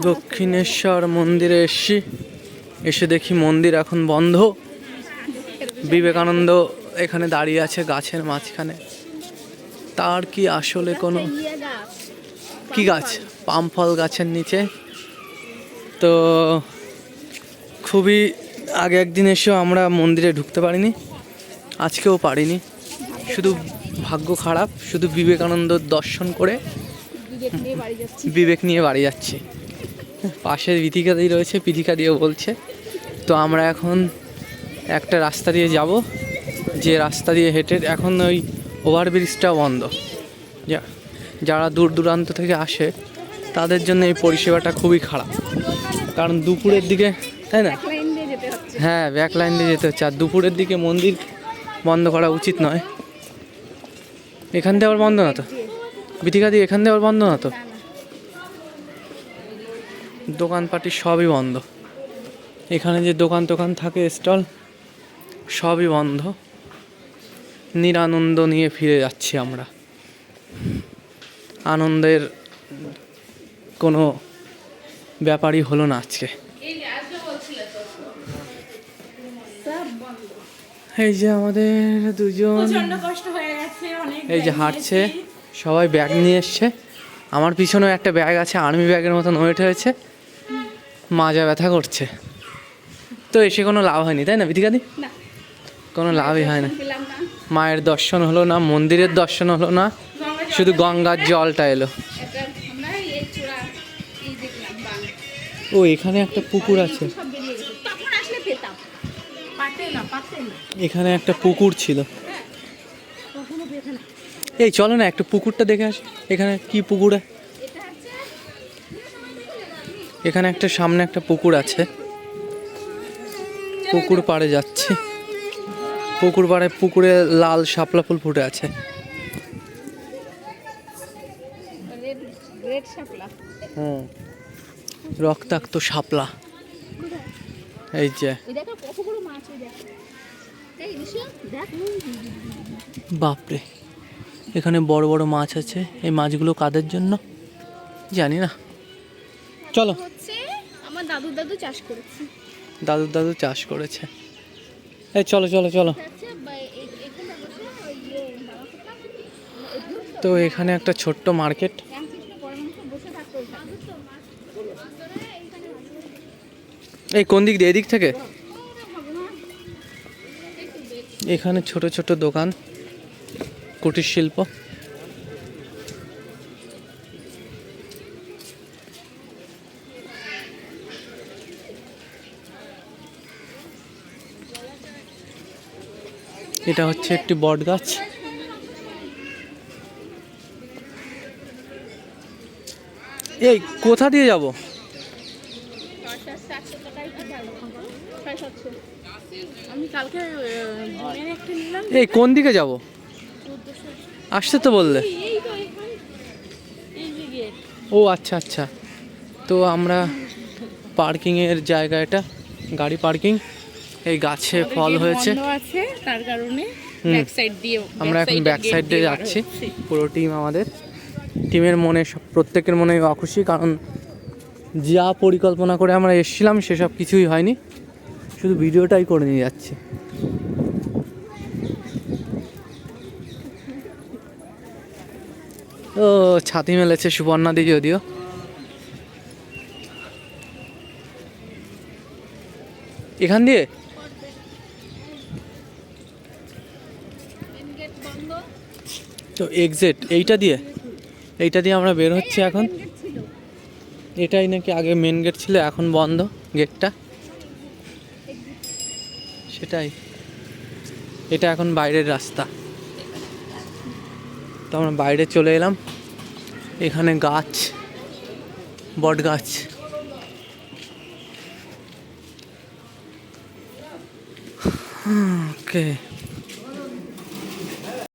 দক্ষিণেশ্বর মন্দিরে এসে দেখি মন্দির এখন বন্ধ। বিবেকানন্দ এখানে দাঁড়িয়ে আছে গাছের মাঝখানে। তার কি আসলে কোনো কি গাছ? পাম ফল গাছের নিচে। তো খুবই আগে একদিন এসেও আমরা মন্দিরে ঢুকতে পারিনি, আজকেও পারিনি। শুধু ভাগ্য খারাপ, শুধু বিবেকানন্দর দর্শন করে বিবেক নিয়ে বাড়ি যাচ্ছি। পাশের পিথিকাদি রয়েছে, পিথিকা দিয়েও বলছে। তো আমরা এখন একটা রাস্তা দিয়ে যাব, যে রাস্তা দিয়ে হেঁটে, এখন ওই ওভারব্রিজটা বন্ধ। যারা দূর দূরান্ত থেকে আসে তাদের জন্য এই পরিষেবাটা খুবই খারাপ, কারণ দুপুরের দিকে, তাই না? হ্যাঁ, ব্যাক লাইন দিয়ে যেতে হচ্ছে। আর দুপুরের দিকে মন্দির বন্ধ করা উচিত নয়। এখান দিয়ে আবার বন্ধ না তো? বিথিকা দিয়ে এখান দিয়ে আবার বন্ধ না তো? দোকানপাটি সবই বন্ধ। এখানে যে দোকান থাকে, স্টল, সবই বন্ধ। নিরানন্দ নিয়ে ফিরে যাচ্ছি আমরা। আনন্দের কোনো ব্যাপারই হলো না আজকে। এই যে আমাদের দুজন এই যে হাঁটছে, সবাই ব্যাগ নিয়ে এসছে। আমার পিছনেও একটা ব্যাগ আছে, আর্মি ব্যাগের মতন ওয়েট হয়েছে, মাজা ব্যথা করছে। তো এসে কোনো লাভ হয়নি, তাই না বিথিকাদি? কোনো লাভই হয় না। মায়ের দর্শন হলো না, মন্দিরের দর্শন হলো না, শুধু গঙ্গার জলটা এলো। ও, এখানে একটা পুকুর আছে, এখানে একটা পুকুর ছিল। এই চলো না একটা পুকুরটা দেখে আসি। এখানে কি পুকুর? এখানে একটা সামনে একটা পুকুর আছে, পুকুর পাড়ে যাচ্ছি। পুকুর পাড়ে, পুকুরে লাল শাপলা ফুল ফুটে আছে। হুম, রক্তাক্ত শাপলা। এই যে বাপরে, এখানে বড় বড় মাছ আছে। এই মাছগুলো কাদের জন্য জানি না। চলো, আমার দাদু চাষ করেছে। দাদু চাষ করেছে। এই চলো চলো চলো। তো এখানে একটা ছোট্ট মার্কেট। এই কোন দিক দিয়ে? এদিক থেকে? এখানে ছোট ছোট দোকান, কুটির শিল্প। এটা হচ্ছে একটি বট গাছ। এই কোথা দিয়ে যাব? এই কোন দিকে যাব? আসতে তো বললে। ও আচ্ছা আচ্ছা। তো আমরা পার্কিংয়ের জায়গা, এটা গাড়ি পার্কিং। এই গাছে ফল হয়েছে, তার কারণে আমরা এখন ব্যাক সাইড দিয়ে যাচ্ছি। পুরো টিম, আমাদের টিমের মনে, প্রত্যেকের মনে অখুশি, কারণ যা পরিকল্পনা করে আমরা এসেছিলাম সেসব কিছুই হয়নি, শুধু ভিডিওটাই করে নিয়ে যাচ্ছি। ও ছাতি মেলেছে সুবর্ণা দি, যদিও এখান দিয়ে তো এক্সিট এইটা দিয়ে আমরা বের হচ্ছি এখন। এটাই নাকি আগে মেন গেট ছিল, এখন বন্ধ গেটটা। সেটাই, এটা এখন বাইরের রাস্তা। তো আমরা বাইরে চলে এলাম। এখানে গাছ, বট গাছ। ওকে।